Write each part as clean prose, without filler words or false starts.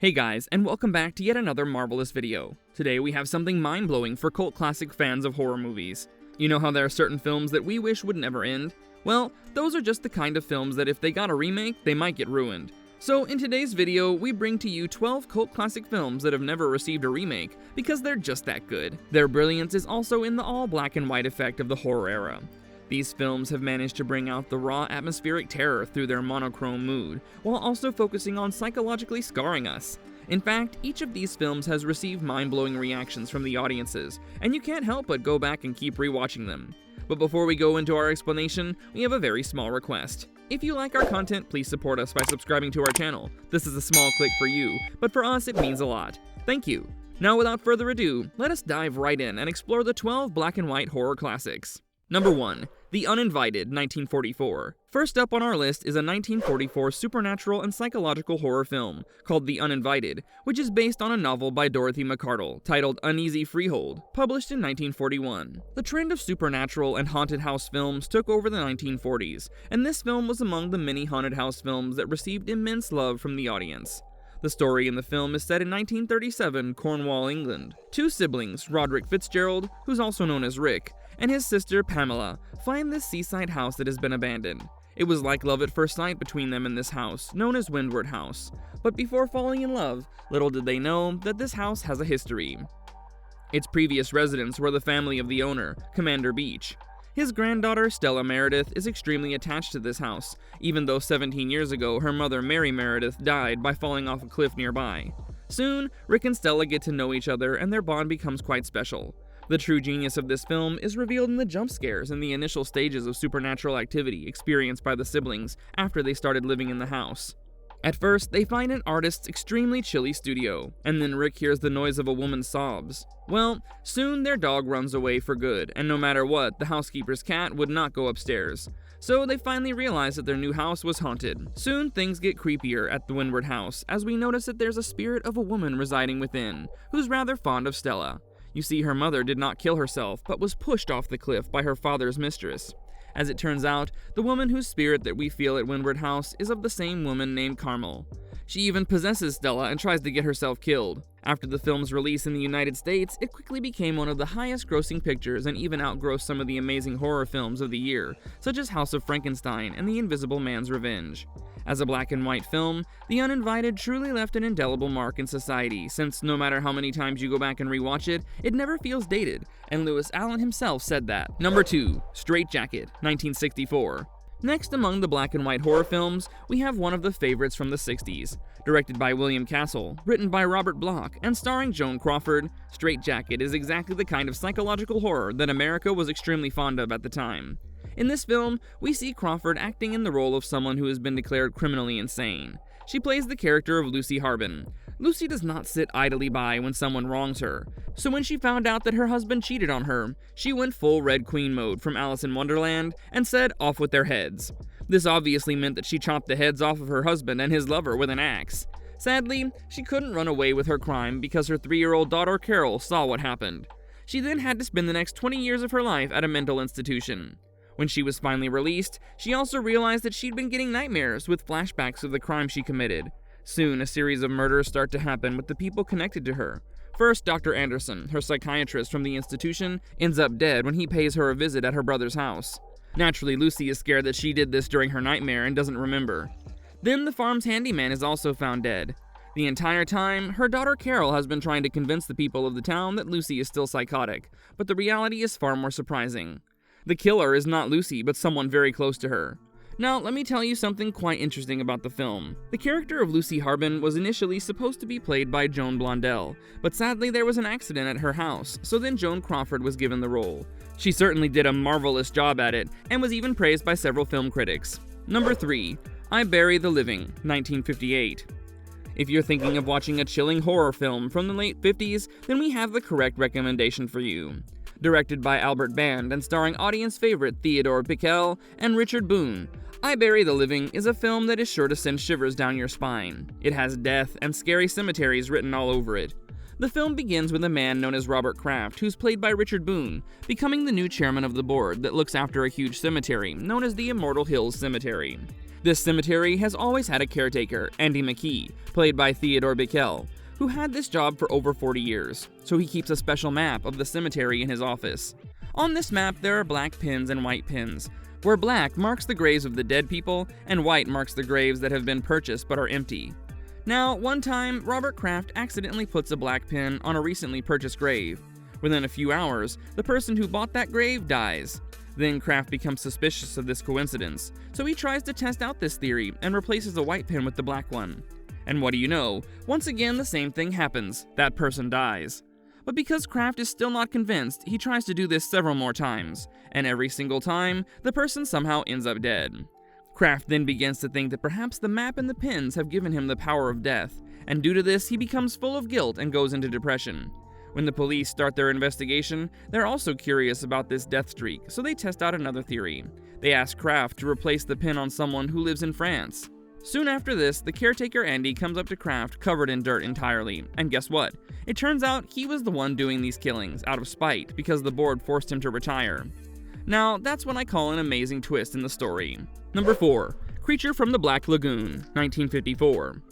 Hey guys, and welcome back to yet another marvelous video. Today we have something mind-blowing for cult classic fans of horror movies. You know how there are certain films that we wish would never end? Well, those are just the kind of films that if they got a remake, they might get ruined. So in today's video, we bring to you 12 cult classic films that have never received a remake because they're just that good. Their brilliance is also in the all black and white effect of the horror era. These films have managed to bring out the raw atmospheric terror through their monochrome mood, while also focusing on psychologically scarring us. In fact, each of these films has received mind-blowing reactions from the audiences, and you can't help but go back and keep rewatching them. But before we go into our explanation, we have a very small request. If you like our content, please support us by subscribing to our channel. This is a small click for you, but for us it means a lot. Thank you. Now without further ado, let us dive right in and explore the 12 black and white horror classics. Number 1. The Uninvited, 1944. First up on our list is a 1944 supernatural and psychological horror film called The Uninvited, which is based on a novel by Dorothy McCardle titled Uneasy Freehold, published in 1941. The trend of supernatural and haunted house films took over the 1940s, and this film was among the many haunted house films that received immense love from the audience. The story in the film is set in 1937 Cornwall, England. Two siblings, Roderick Fitzgerald, who's also known as Rick, and his sister Pamela, find this seaside house that has been abandoned. It was like love at first sight between them and this house, known as Windward House. But before falling in love, little did they know that this house has a history. Its previous residents were the family of the owner, Commander Beach. His granddaughter, Stella Meredith, is extremely attached to this house, even though 17 years ago her mother, Mary Meredith, died by falling off a cliff nearby. Soon, Rick and Stella get to know each other and their bond becomes quite special. The true genius of this film is revealed in the jump scares and the initial stages of supernatural activity experienced by the siblings after they started living in the house. At first, they find an artist's extremely chilly studio, and then Rick hears the noise of a woman's sobs. Well, soon their dog runs away for good, and no matter what, the housekeeper's cat would not go upstairs. So they finally realize that their new house was haunted. Soon things get creepier at the Windward House, as we notice that there's a spirit of a woman residing within, who's rather fond of Stella. You see, her mother did not kill herself, but was pushed off the cliff by her father's mistress. As it turns out, the woman whose spirit that we feel at Windward House is of the same woman named Carmel. She even possesses Stella and tries to get herself killed. After the film's release in the United States, it quickly became one of the highest grossing pictures and even outgrossed some of the amazing horror films of the year, such as House of Frankenstein and The Invisible Man's Revenge. As a black and white film, The Uninvited truly left an indelible mark in society, since no matter how many times you go back and rewatch it, it never feels dated, and Lewis Allen himself said that. Number 2. Strait-Jacket, 1964. Next among the black and white horror films, we have one of the favorites from the 60s. Directed by William Castle, written by Robert Bloch, and starring Joan Crawford, Strait-Jacket is exactly the kind of psychological horror that America was extremely fond of at the time. In this film, we see Crawford acting in the role of someone who has been declared criminally insane. She plays the character of Lucy Harbin. Lucy does not sit idly by when someone wrongs her, so when she found out that her husband cheated on her, she went full Red Queen mode from Alice in Wonderland and said, "Off with their heads." This obviously meant that she chopped the heads off of her husband and his lover with an axe. Sadly, she couldn't run away with her crime because her 3-year-old daughter Carol saw what happened. She then had to spend the next 20 years of her life at a mental institution. When she was finally released, she also realized that she'd been getting nightmares with flashbacks of the crime she committed. Soon, a series of murders start to happen with the people connected to her. First, Dr. Anderson, her psychiatrist from the institution, ends up dead when he pays her a visit at her brother's house. Naturally, Lucy is scared that she did this during her nightmare and doesn't remember. Then the farm's handyman is also found dead. The entire time, her daughter Carol has been trying to convince the people of the town that Lucy is still psychotic, but the reality is far more surprising. The killer is not Lucy, but someone very close to her. Now, let me tell you something quite interesting about the film. The character of Lucy Harbin was initially supposed to be played by Joan Blondell, but sadly there was an accident at her house, so then Joan Crawford was given the role. She certainly did a marvelous job at it, and was even praised by several film critics. Number 3. I Bury the Living, 1958. If you're thinking of watching a chilling horror film from the late 50s, then we have the correct recommendation for you. Directed by Albert Band and starring audience favorite Theodore Piquel and Richard Boone, I Bury the Living is a film that is sure to send shivers down your spine. It has death and scary cemeteries written all over it. The film begins with a man known as Robert Kraft, who's played by Richard Boone, becoming the new chairman of the board that looks after a huge cemetery known as the Immortal Hills Cemetery. This cemetery has always had a caretaker, Andy McKee, played by Theodore Bikel, who had this job for over 40 years, so he keeps a special map of the cemetery in his office. On this map, there are black pins and white pins, where black marks the graves of the dead people and white marks the graves that have been purchased but are empty. Now, one time, Robert Kraft accidentally puts a black pin on a recently purchased grave. Within a few hours, the person who bought that grave dies. Then Kraft becomes suspicious of this coincidence, so he tries to test out this theory and replaces a white pin with the black one. And what do you know? Once again, the same thing happens. That person dies. But because Kraft is still not convinced, he tries to do this several more times, and every single time, the person somehow ends up dead. Kraft then begins to think that perhaps the map and the pins have given him the power of death, and due to this, he becomes full of guilt and goes into depression. When the police start their investigation, they're also curious about this death streak, so they test out another theory. They ask Kraft to replace the pin on someone who lives in France. Soon after this, the caretaker Andy comes up to Kraft covered in dirt entirely, and guess what? It turns out he was the one doing these killings out of spite because the board forced him to retire. Now, that's what I call an amazing twist in the story. Number 4. Creature from the Black Lagoon, 1954.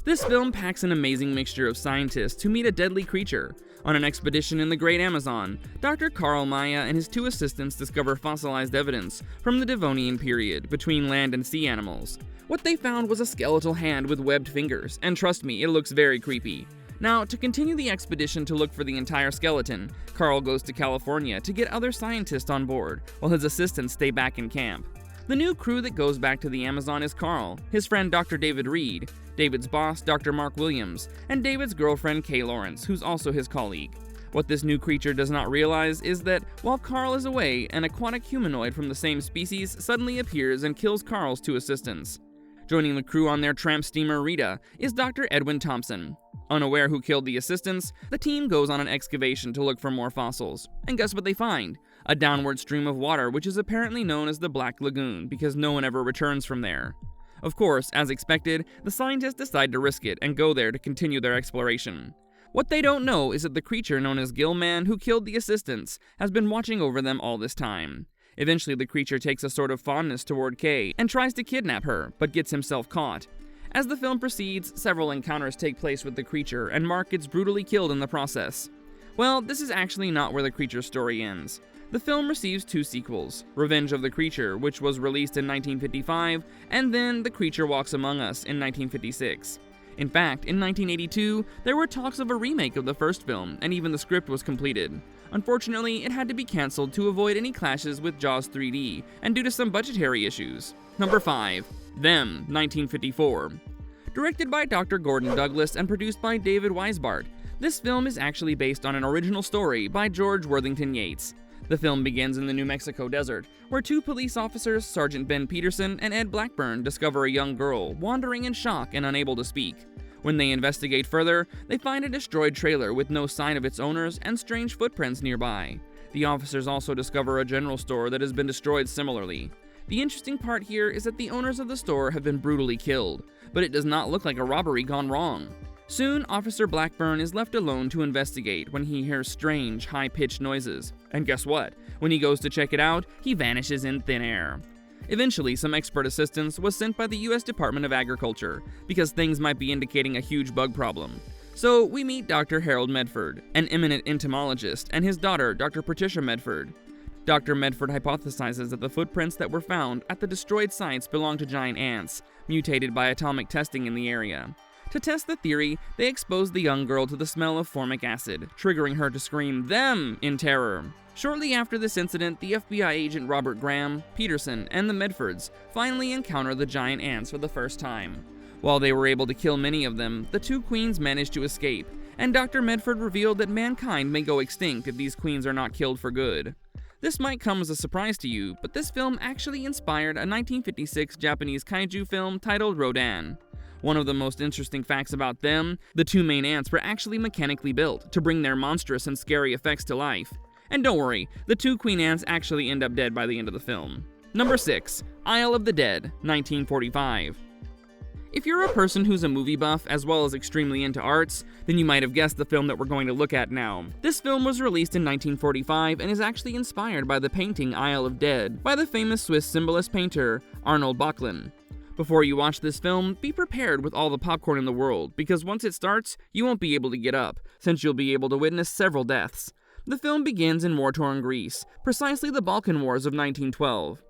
This film packs an amazing mixture of scientists who meet a deadly creature. On an expedition in the Great Amazon, Dr. Carl Maya and his 2 assistants discover fossilized evidence from the Devonian period between land and sea animals. What they found was a skeletal hand with webbed fingers, and trust me, it looks very creepy. Now, to continue the expedition to look for the entire skeleton, Carl goes to California to get other scientists on board, while his assistants stay back in camp. The new crew that goes back to the Amazon is Carl, his friend Dr. David Reed, David's boss Dr. Mark Williams, and David's girlfriend Kay Lawrence, who's also his colleague. What this new creature does not realize is that, while Carl is away, an aquatic humanoid from the same species suddenly appears and kills Carl's 2 assistants. Joining the crew on their tramp steamer Rita is Dr. Edwin Thompson. Unaware who killed the assistants, the team goes on an excavation to look for more fossils. And guess what they find? A downward stream of water which is apparently known as the Black Lagoon because no one ever returns from there. Of course, as expected, the scientists decide to risk it and go there to continue their exploration. What they don't know is that the creature known as Gillman, who killed the assistants, has been watching over them all this time. Eventually, the creature takes a sort of fondness toward Kay and tries to kidnap her, but gets himself caught. As the film proceeds, several encounters take place with the creature, and Mark gets brutally killed in the process. Well, this is actually not where the creature's story ends. The film receives 2 sequels, Revenge of the Creature, which was released in 1955, and then The Creature Walks Among Us in 1956. In fact, in 1982, there were talks of a remake of the first film, and even the script was completed. Unfortunately, it had to be cancelled to avoid any clashes with Jaws 3D, and due to some budgetary issues. Number 5. Them, 1954. Directed by Dr. Gordon Douglas and produced by David Weisbart, this film is actually based on an original story by George Worthington Yates. The film begins in the New Mexico desert, where 2 police officers, Sergeant Ben Peterson and Ed Blackburn, discover a young girl wandering in shock and unable to speak. When they investigate further, they find a destroyed trailer with no sign of its owners and strange footprints nearby. The officers also discover a general store that has been destroyed similarly. The interesting part here is that the owners of the store have been brutally killed, but it does not look like a robbery gone wrong. Soon, Officer Blackburn is left alone to investigate when he hears strange, high-pitched noises. And guess what? When he goes to check it out, he vanishes in thin air. Eventually, some expert assistance was sent by the US Department of Agriculture, because things might be indicating a huge bug problem. So, we meet Dr. Harold Medford, an eminent entomologist, and his daughter, Dr. Patricia Medford. Dr. Medford hypothesizes that the footprints that were found at the destroyed sites belong to giant ants, mutated by atomic testing in the area. To test the theory, they expose the young girl to the smell of formic acid, triggering her to scream "them" in terror. Shortly after this incident, the FBI agent Robert Graham, Peterson, and the Medfords finally encounter the giant ants for the first time. While they were able to kill many of them, the 2 queens managed to escape, and Dr. Medford revealed that mankind may go extinct if these queens are not killed for good. This might come as a surprise to you, but this film actually inspired a 1956 Japanese kaiju film titled Rodan. One of the most interesting facts about them, the 2 main ants were actually mechanically built to bring their monstrous and scary effects to life. And don't worry, the 2 queen ants actually end up dead by the end of the film. Number 6. Isle of the Dead, 1945. If you're a person who's a movie buff as well as extremely into arts, then you might have guessed the film that we're going to look at now. This film was released in 1945 and is actually inspired by the painting Isle of Dead by the famous Swiss symbolist painter Arnold Böcklin. Before you watch this film, be prepared with all the popcorn in the world, because once it starts, you won't be able to get up, since you'll be able to witness several deaths. The film begins in war-torn Greece, precisely the Balkan Wars of 1912.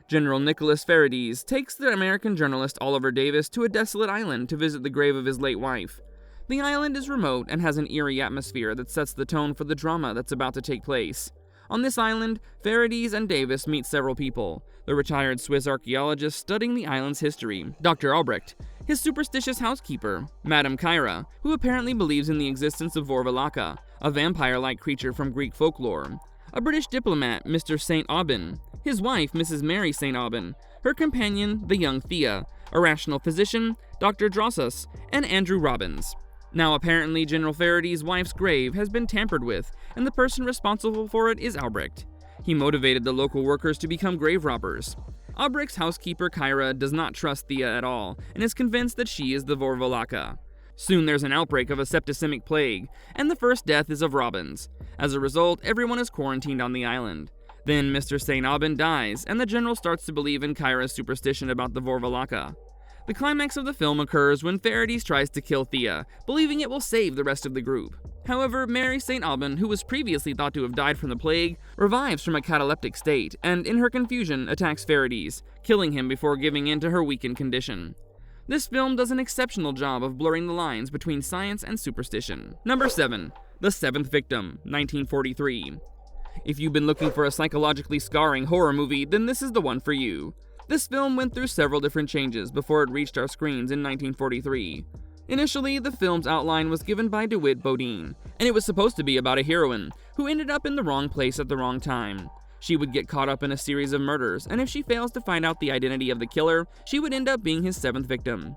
General Nicholas Ferides takes the American journalist Oliver Davis to a desolate island to visit the grave of his late wife. The island is remote and has an eerie atmosphere that sets the tone for the drama that's about to take place. On this island, Ferides and Davis meet several people: the retired Swiss archaeologist studying the island's history, Dr. Albrecht, his superstitious housekeeper, Madame Kyra, who apparently believes in the existence of Vorvalaka, a vampire-like creature from Greek folklore, a British diplomat, Mr. St. Aubin, his wife, Mrs. Mary St. Aubin, her companion, the young Thea, a rational physician, Dr. Drossas, and Andrew Robbins. Now apparently General Faraday's wife's grave has been tampered with, and the person responsible for it is Albrecht. He motivated the local workers to become grave robbers. Albrecht's housekeeper Kyra does not trust Thea at all, and is convinced that she is the Vorvalaka. Soon there's an outbreak of a septicemic plague, and the first death is of Robbins. As a result, everyone is quarantined on the island. Then Mr. St. Aubin dies, and the general starts to believe in Kyra's superstition about the Vorvalaka. The climax of the film occurs when Ferides tries to kill Thea, believing it will save the rest of the group. However, Mary St. Aubin, who was previously thought to have died from the plague, revives from a cataleptic state, and in her confusion attacks Ferides, killing him before giving in to her weakened condition. This film does an exceptional job of blurring the lines between science and superstition. Number 7. The Seventh Victim, 1943. If you've been looking for a psychologically scarring horror movie, then this is the one for you. This film went through several different changes before it reached our screens in 1943. Initially, the film's outline was given by DeWitt Bodine, and it was supposed to be about a heroine who ended up in the wrong place at the wrong time. She would get caught up in a series of murders, and if she fails to find out the identity of the killer, she would end up being his seventh victim.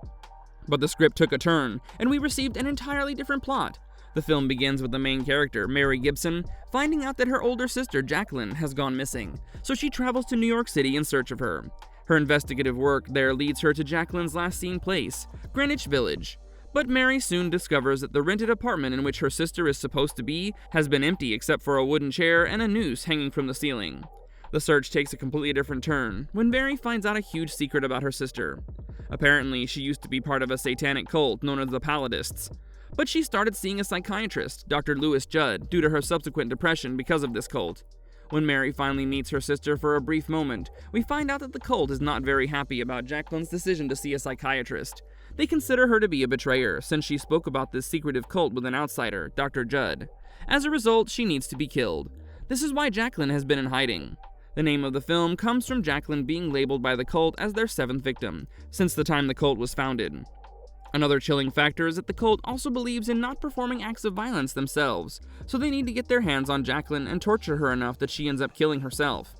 But the script took a turn, and we received an entirely different plot. The film begins with the main character, Mary Gibson, finding out that her older sister, Jacqueline, has gone missing, so she travels to New York City in search of her. Her investigative work there leads her to Jacqueline's last seen place, Greenwich Village. But Mary soon discovers that the rented apartment in which her sister is supposed to be has been empty except for a wooden chair and a noose hanging from the ceiling. The search takes a completely different turn when Mary finds out a huge secret about her sister. Apparently, she used to be part of a satanic cult known as the Palladists. But she started seeing a psychiatrist, Dr. Lewis Judd, due to her subsequent depression because of this cult. When Mary finally meets her sister for a brief moment, we find out that the cult is not very happy about Jacqueline's decision to see a psychiatrist. They consider her to be a betrayer, since she spoke about this secretive cult with an outsider, Dr. Judd. As a result, she needs to be killed. This is why Jacqueline has been in hiding. The name of the film comes from Jacqueline being labeled by the cult as their seventh victim, since the time the cult was founded. Another chilling factor is that the cult also believes in not performing acts of violence themselves, so they need to get their hands on Jacqueline and torture her enough that she ends up killing herself.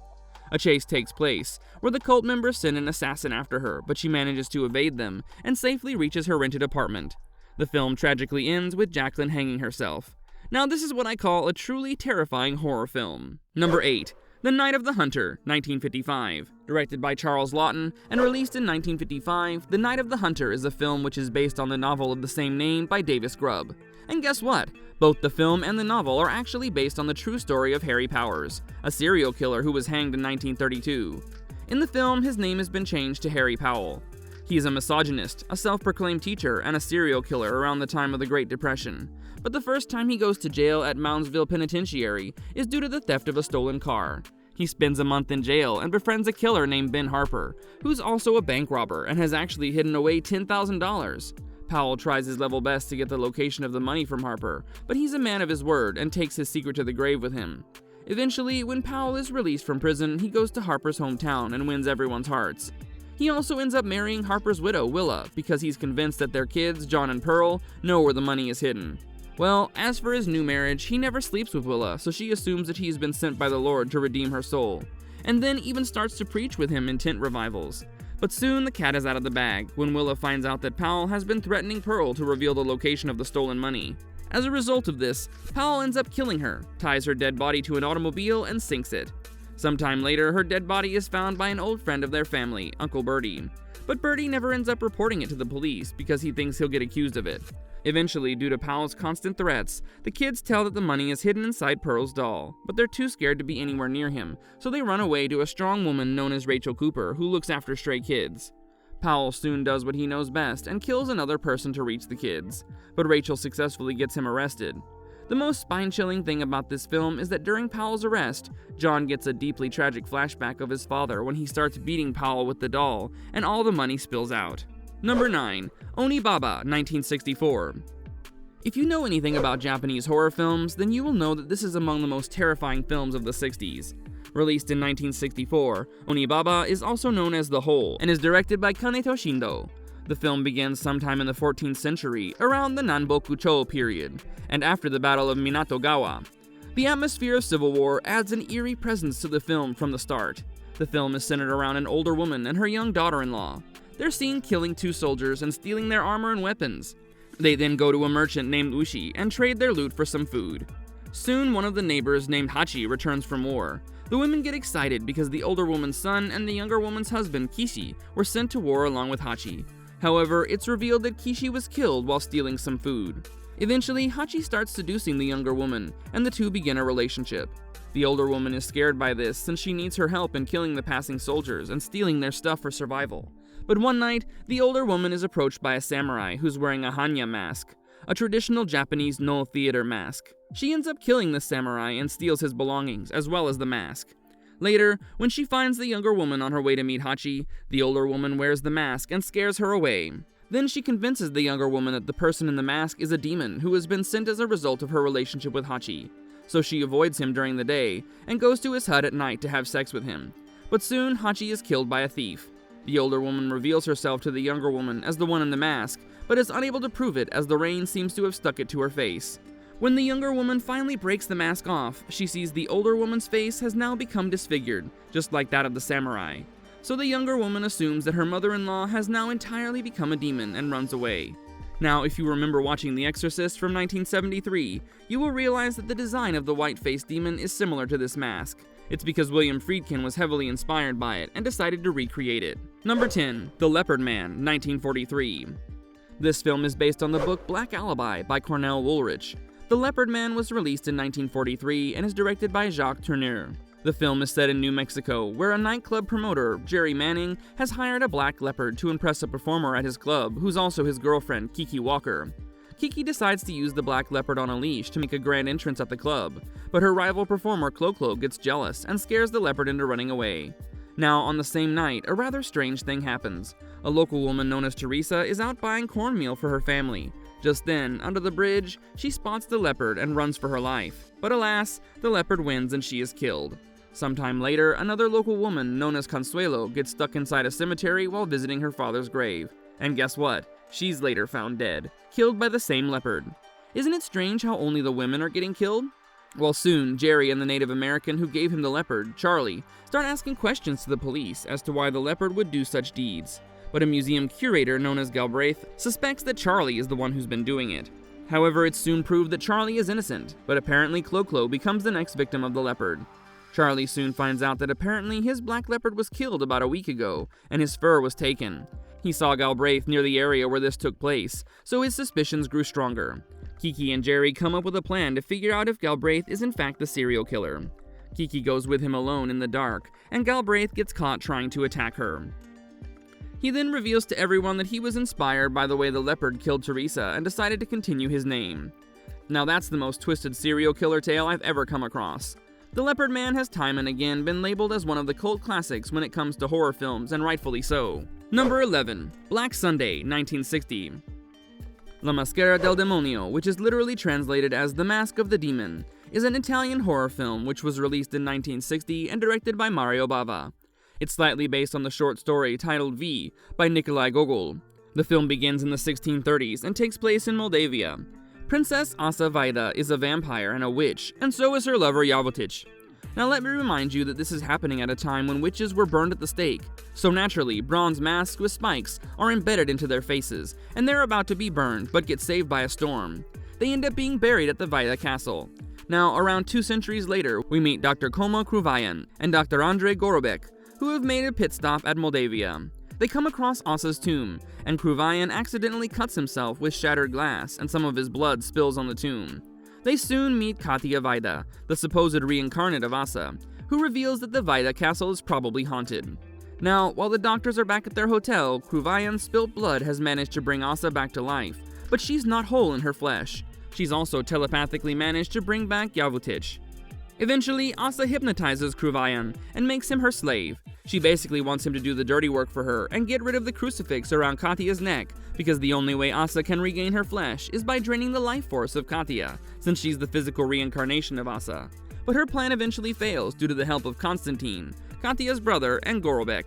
A chase takes place, where the cult members send an assassin after her, but she manages to evade them and safely reaches her rented apartment. The film tragically ends with Jacqueline hanging herself. Now this is what I call a truly terrifying horror film. Number 8. The Night of the Hunter, 1955. Directed by Charles Laughton and released in 1955, The Night of the Hunter is a film which is based on the novel of the same name by Davis Grubb. And guess what? Both the film and the novel are actually based on the true story of Harry Powers, a serial killer who was hanged in 1932. In the film, his name has been changed to Harry Powell. He is a misogynist, a self-proclaimed teacher, and a serial killer around the time of the Great Depression. But the first time he goes to jail at Moundsville Penitentiary is due to the theft of a stolen car. He spends a month in jail and befriends a killer named Ben Harper, who's also a bank robber and has actually hidden away $10,000. Powell tries his level best to get the location of the money from Harper, but he's a man of his word and takes his secret to the grave with him. Eventually, when Powell is released from prison, he goes to Harper's hometown and wins everyone's hearts. He also ends up marrying Harper's widow, Willa, because he's convinced that their kids, John and Pearl, know where the money is hidden. Well, as for his new marriage, he never sleeps with Willa, so she assumes that he's been sent by the Lord to redeem her soul, and then even starts to preach with him in tent revivals. But soon the cat is out of the bag when Willa finds out that Powell has been threatening Pearl to reveal the location of the stolen money. As a result of this, Powell ends up killing her, ties her dead body to an automobile, and sinks it. Sometime later, her dead body is found by an old friend of their family, Uncle Bertie. But Bertie never ends up reporting it to the police because he thinks he'll get accused of it. Eventually, due to Powell's constant threats, the kids tell that the money is hidden inside Pearl's doll, but they're too scared to be anywhere near him, so they run away to a strong woman known as Rachel Cooper, who looks after stray kids. Powell soon does what he knows best and kills another person to reach the kids, but Rachel successfully gets him arrested. The most spine-chilling thing about this film is that during Powell's arrest, John gets a deeply tragic flashback of his father when he starts beating Powell with the doll, and all the money spills out. Number 9. Onibaba, 1964. If you know anything about Japanese horror films, then you will know that this is among the most terrifying films of the 60s. Released in 1964, Onibaba is also known as The Hole, and is directed by Kaneto Shindo. The film begins sometime in the 14th century, around the Nanboku-cho period, and after the Battle of Minatogawa. The atmosphere of civil war adds an eerie presence to the film from the start. The film is centered around an older woman and her young daughter-in-law. They're seen killing 2 soldiers and stealing their armor and weapons. They then go to a merchant named Ushi and trade their loot for some food. Soon, one of the neighbors named Hachi returns from war. The women get excited because the older woman's son and the younger woman's husband, Kishi, were sent to war along with Hachi. However, it's revealed that Kishi was killed while stealing some food. Eventually, Hachi starts seducing the younger woman, and the two begin a relationship. The older woman is scared by this since she needs her help in killing the passing soldiers and stealing their stuff for survival. But one night, the older woman is approached by a samurai who's wearing a hanya mask, a traditional Japanese no-theater mask. She ends up killing the samurai and steals his belongings, as well as the mask. Later, when she finds the younger woman on her way to meet Hachi, the older woman wears the mask and scares her away. Then she convinces the younger woman that the person in the mask is a demon who has been sent as a result of her relationship with Hachi. So she avoids him during the day and goes to his hut at night to have sex with him. But soon, Hachi is killed by a thief. The older woman reveals herself to the younger woman as the one in the mask, but is unable to prove it as the rain seems to have stuck it to her face. When the younger woman finally breaks the mask off, she sees the older woman's face has now become disfigured, just like that of the samurai. So the younger woman assumes that her mother-in-law has now entirely become a demon and runs away. Now, if you remember watching The Exorcist from 1973, you will realize that the design of the white-faced demon is similar to this mask. It's because William Friedkin was heavily inspired by it and decided to recreate it. Number 10. The Leopard Man, 1943. This film is based on the book Black Alibi by Cornell Woolrich. The Leopard Man was released in 1943 and is directed by Jacques Tourneur. The film is set in New Mexico, where a nightclub promoter, Jerry Manning, has hired a black leopard to impress a performer at his club, who's also his girlfriend, Kiki Walker. Kiki decides to use the black leopard on a leash to make a grand entrance at the club, but her rival performer, Clo-Clo, gets jealous and scares the leopard into running away. Now, on the same night, a rather strange thing happens. A local woman known as Teresa is out buying cornmeal for her family. Just then, under the bridge, she spots the leopard and runs for her life. But alas, the leopard wins and she is killed. Sometime later, another local woman known as Consuelo gets stuck inside a cemetery while visiting her father's grave. And guess what? She's later found dead, killed by the same leopard. Isn't it strange how only the women are getting killed? Well, soon, Jerry and the Native American who gave him the leopard, Charlie, start asking questions to the police as to why the leopard would do such deeds. But a museum curator known as Galbraith suspects that Charlie is the one who's been doing it. However, it's soon proved that Charlie is innocent, but apparently Clo-Clo becomes the next victim of the leopard. Charlie soon finds out that apparently his black leopard was killed about a week ago, and his fur was taken. He saw Galbraith near the area where this took place, so his suspicions grew stronger. Kiki and Jerry come up with a plan to figure out if Galbraith is in fact the serial killer. Kiki goes with him alone in the dark, and Galbraith gets caught trying to attack her. He then reveals to everyone that he was inspired by the way the leopard killed Teresa and decided to continue his name. Now that's the most twisted serial killer tale I've ever come across. The Leopard Man has time and again been labeled as one of the cult classics when it comes to horror films, and rightfully so. Number 11. Black Sunday, 1960. La Maschera del Demonio, which is literally translated as The Mask of the Demon, is an Italian horror film which was released in 1960 and directed by Mario Bava. It's slightly based on the short story titled V by Nikolai Gogol. The film begins in the 1630s and takes place in Moldavia. Princess Asa Vaida is a vampire and a witch, and so is her lover Javotic. Now let me remind you that this is happening at a time when witches were burned at the stake, so naturally, bronze masks with spikes are embedded into their faces, and they're about to be burned but get saved by a storm. They end up being buried at the Vaida castle. Now, around 2 centuries later, we meet Dr. Koma Kruvayan and Dr. Andrei Gorobek, who have made a pit stop at Moldavia. They come across Asa's tomb, and Kruvayan accidentally cuts himself with shattered glass, and some of his blood spills on the tomb. They soon meet Katia Vaida, the supposed reincarnate of Asa, who reveals that the Vaida castle is probably haunted. Now, while the doctors are back at their hotel, Kruvayan's spilt blood has managed to bring Asa back to life, but she's not whole in her flesh. She's also telepathically managed to bring back Yavutich. Eventually, Asa hypnotizes Kruvayan and makes him her slave. She basically wants him to do the dirty work for her and get rid of the crucifix around Katya's neck, because the only way Asa can regain her flesh is by draining the life force of Katya, since she's the physical reincarnation of Asa. But her plan eventually fails due to the help of Konstantin, Katya's brother, and Gorobek.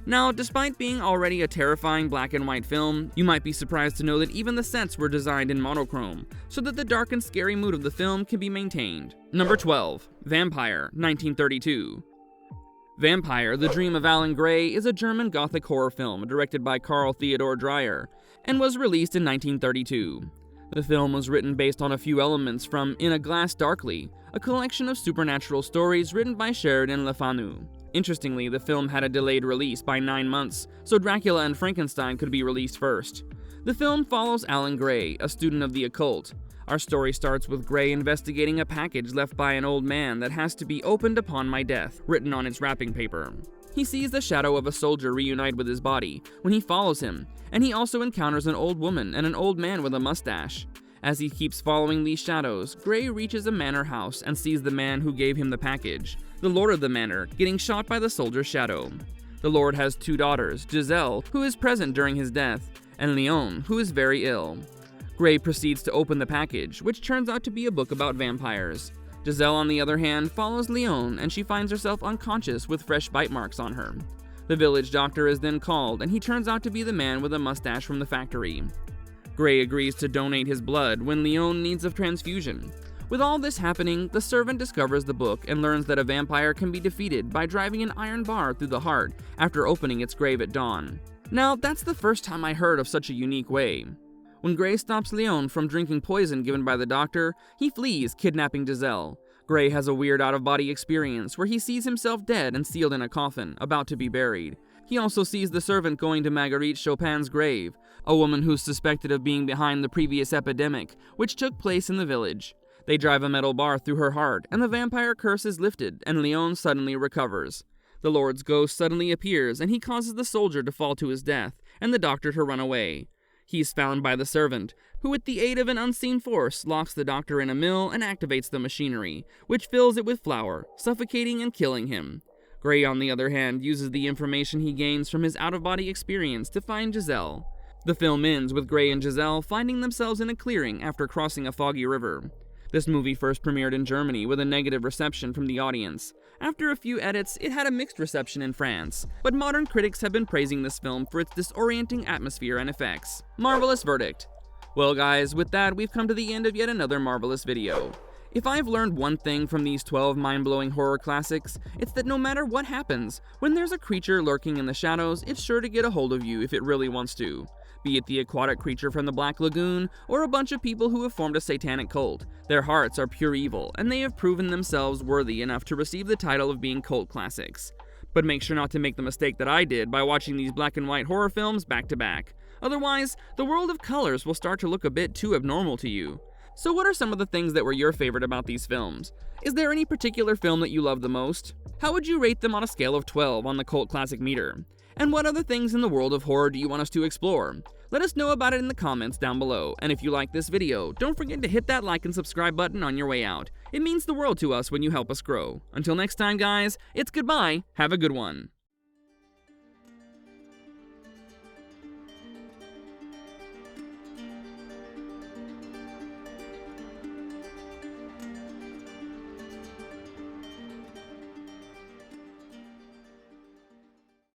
Now, despite being already a terrifying black and white film, you might be surprised to know that even the sets were designed in monochrome, so that the dark and scary mood of the film can be maintained. Number 12. Vampyr, 1932. Vampyr, The Dream of Alan Gray is a German Gothic horror film directed by Karl Theodor Dreyer, and was released in 1932. The film was written based on a few elements from In a Glass Darkly, a collection of supernatural stories written by Sheridan Le Fanu. Interestingly, the film had a delayed release by 9 months, so Dracula and Frankenstein could be released first. The film follows Alan Gray, a student of the occult. Our story starts with Gray investigating a package left by an old man that has to be opened upon my death, written on its wrapping paper. He sees the shadow of a soldier reunite with his body when he follows him, and he also encounters an old woman and an old man with a mustache. As he keeps following these shadows, Gray reaches a manor house and sees the man who gave him the package, the lord of the manor, getting shot by the soldier's shadow. The lord has 2 daughters, Giselle, who is present during his death, and Leon, who is very ill. Gray proceeds to open the package, which turns out to be a book about vampires. Giselle, on the other hand, follows Leon, and she finds herself unconscious with fresh bite marks on her. The village doctor is then called, and he turns out to be the man with a mustache from the factory. Gray agrees to donate his blood when Leon needs a transfusion. With all this happening, the servant discovers the book and learns that a vampire can be defeated by driving an iron bar through the heart after opening its grave at dawn. Now, that's the first time I heard of such a unique way. When Gray stops Leon from drinking poison given by the doctor, he flees, kidnapping Giselle. Gray has a weird out-of-body experience where he sees himself dead and sealed in a coffin, about to be buried. He also sees the servant going to Marguerite Chopin's grave, a woman who's suspected of being behind the previous epidemic, which took place in the village. They drive a metal bar through her heart, and the vampire curse is lifted, and Leon suddenly recovers. The Lord's ghost suddenly appears, and he causes the soldier to fall to his death, and the doctor to run away. He's found by the servant, who with the aid of an unseen force locks the doctor in a mill and activates the machinery, which fills it with flour, suffocating and killing him. Gray, on the other hand, uses the information he gains from his out-of-body experience to find Giselle. The film ends with Gray and Giselle finding themselves in a clearing after crossing a foggy river. This movie first premiered in Germany with a negative reception from the audience. After a few edits, it had a mixed reception in France, but modern critics have been praising this film for its disorienting atmosphere and effects. Marvelous verdict. Well guys, with that, we've come to the end of yet another marvelous video. If I've learned one thing from these 12 mind-blowing horror classics, it's that no matter what happens, when there's a creature lurking in the shadows, it's sure to get a hold of you if it really wants to. Be it the aquatic creature from the Black Lagoon, or a bunch of people who have formed a satanic cult, their hearts are pure evil, and they have proven themselves worthy enough to receive the title of being cult classics. But make sure not to make the mistake that I did by watching these black and white horror films back to back. Otherwise, the world of colors will start to look a bit too abnormal to you. So what are some of the things that were your favorite about these films? Is there any particular film that you love the most? How would you rate them on a scale of 12 on the cult classic meter? And what other things in the world of horror do you want us to explore? Let us know about it in the comments down below, and if you like this video, don't forget to hit that like and subscribe button on your way out. It means the world to us when you help us grow. Until next time guys, it's goodbye, have a good one.